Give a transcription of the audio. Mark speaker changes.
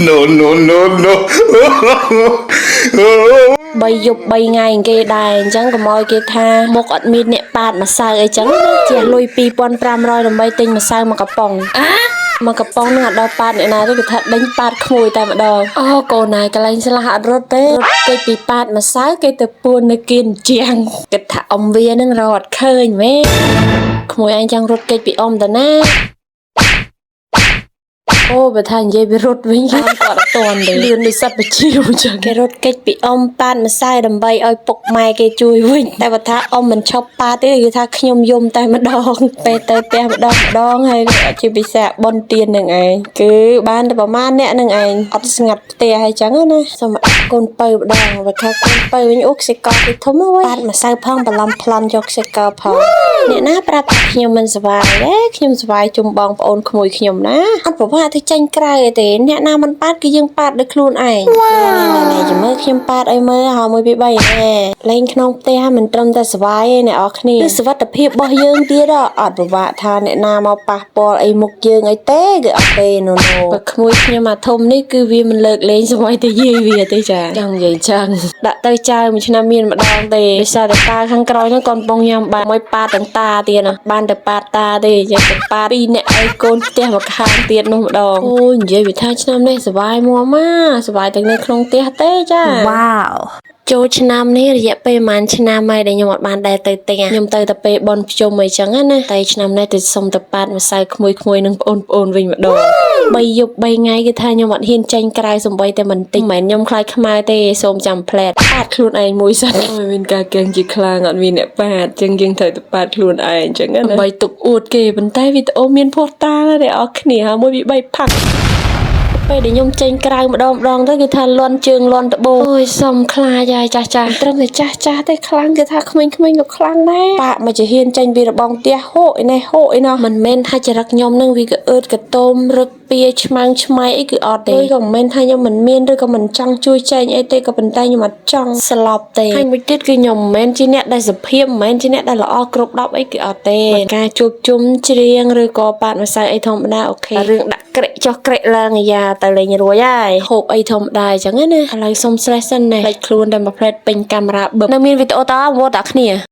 Speaker 1: no, no, no, no.
Speaker 2: 3 ថ្ងៃគេដែរអញ្ចឹងកុំឲ្យគេថាមុខអត់មានអ្នកប៉ាតម្សៅអីចឹងណាជះលុយ 2500 ដើម្បីទិញម្សៅមួយកំប៉ុងមកកំប៉ុងនឹងអត់ដល់ប៉ាតអ្នកណាទេគេថាដេញប៉ាតក្មួយតែម្ដងអូកូនណាយកន្លែងស្លាស់អត់រត់ទេរត់គេពីប៉ាតម្សៅគេទៅពួននៅគៀនជាងគេថាអ៊ំវានឹងរត់ឃើញមែនក្មួយឯងចង់រត់គេពីអ៊ំតាណាអូបើថានិយាយពីរត់វិញគាត់អត់តន់ទេលឿនដូចសត្វបជាវអញ្ចឹងគេរត់គេចពីអ៊ំប៉ាតម្សៅដើម្បីឲ្យពុកម៉ែគេជួយវិញតែបើថាអ៊ំមិនឈប់ប៉ាទេគេថាខ្ញុំយំតែម្ដងពេលទៅផ្ទះម្ដងហើយជាពិសេសបនទៀននឹងឯងគឺបានតែប្រហែលអ្នកនឹងឯងអត់ស្ងាត់ផ្ទះហើយចឹងណាសូមកូនពៅម្ដងបើថាកូនពៅវិញអូខ្សែកពីធំហ្នឹងប៉ាតម្សៅផងបន្លំប្លន់យកខ្សែកផងអ្នកណាប្រាប់ថាខ្ញុំមិនសុបាយទេខ្ញុំសុបាយជុំបងប្អូនក្មួយខ្ញុំណាអត់ប្រវាទៅចេញក្រៅទេអ្នកណាមិនប៉ាតគឺយើងប៉ាតដោយខ្លួនឯងណែចាំមើលខ្ញុំប៉ាតឲ្យមើលហើយ1 2 3ណែលេងក្នុងផ្ទះមិនត្រឹមតែសុបាយទេអ្នកអរគ្នាគឺសុវត្ថិភាពរបស់យើងទៀតអត់ប្រវាថាអ្នកណាមកប៉ះពាល់អីមុខយើងអីទេគឺអត់ទេណូបើក្មួយខ្ញុំអាធំនេះគឺវាមិនលើកលែងសុបាយទៅយាយវាទេចាចង់និយាយចឹងដាក់ទៅចៅមួយឆ្នាំមានម្ដងទេដោយសារតែតាខាងក្រោយហ្នឹងគាត់កំពុងញ៉ាំបាយមួយប៉ាតទាំងតាទៀតណាបានតែប៉ាតតាទេយើងទៅប៉ាត2អ្នកឲ្យកូនផ្ទះមកខាងទៀតនោះម្ដងអូនិយាយវាថាឆ្នាំនេះសុបាយមួម៉ាសុបាយទាំងនៅក្នុងផ្ទះទេចាវ៉ាវចូលឆ្នាំនេះរយៈពេលប្រហែលឆ្នាំហើយដែលខ្ញុំអត់បានដែរទៅផ្ទះខ្ញុំទៅតែពេលបនភ្ជុំអីចឹងណាតែឆ្នាំនេះទៅសុំទៅប៉ាតម្សៅក្មួយនឹងប្អូនវិញម្ដង3 យប់ 3 ថ្ងៃគឺថាខ្ញុំអត់ហ៊ានចេញក្រៅសំបីតែបន្តិចមិនមែនខ្ញុំខ្លាចខ្មៅទេសូមចាំផ្លែតប៉ាតខ្លួនឯងមួយសិនអូយមានការកៀងជាខ្លាំងអត់មានអ្នកប៉ាតចឹងយើងត្រូវទៅប៉ាតខ្លួនឯងចឹងណាដើម្បីទុកអួតគេប៉ុន្តែវីដេអូមានភស្តុតាងទេអរគ្នា1 2 3ផាក់ពេលដែលខ្ញុំចេញក្រៅម្ដងទៅគេថាលន់ជើងលន់ដបូអូយសុំខ្លាចហើយចាស់ត្រឹមតែចាស់ទេខ្លាំងគេថាក្មេងៗក៏ខ្លាំងដែរប៉ាមកជាហ៊ានចេញពីរបងផ្ទះហូអីណេះហូអីណោះមិនមែនថាចរិតខ្ញុំនឹងវាក៏អឺតកតោមរឹកពីឆ្មាំងឆ្មៃអីគឺអត់ទេក៏មិនមែនថាខ្ញុំមិនមានឬក៏មិនចង់ជួយចែកអីទេក៏ប៉ុន្តែខ្ញុំអត់ចង់ស្លាប់ទេហើយមួយទៀតគឺខ្ញុំមិនមែនជាអ្នកដែលសុភាពមិនមែនជាអ្នកដែលល្អគ្រប់10អីគឺអត់ទេការជួបជុំច្រៀងឬក៏ប៉ាតម្សៅអីធម្មតាអូខេរឿងដាក់ក្រែកចុះក្រែកឡើងអាយ៉ាទៅលេងរួចហើយហូបអីធម្មតាអញ្ចឹងណាឥឡូវសុំស្រេះសិនណាផ្លេចខ្លួនតែមួយផ្លេតពេញកាមេរ៉ាបឹបនៅមានវីដេអូតវត្តអ្នកគ្នា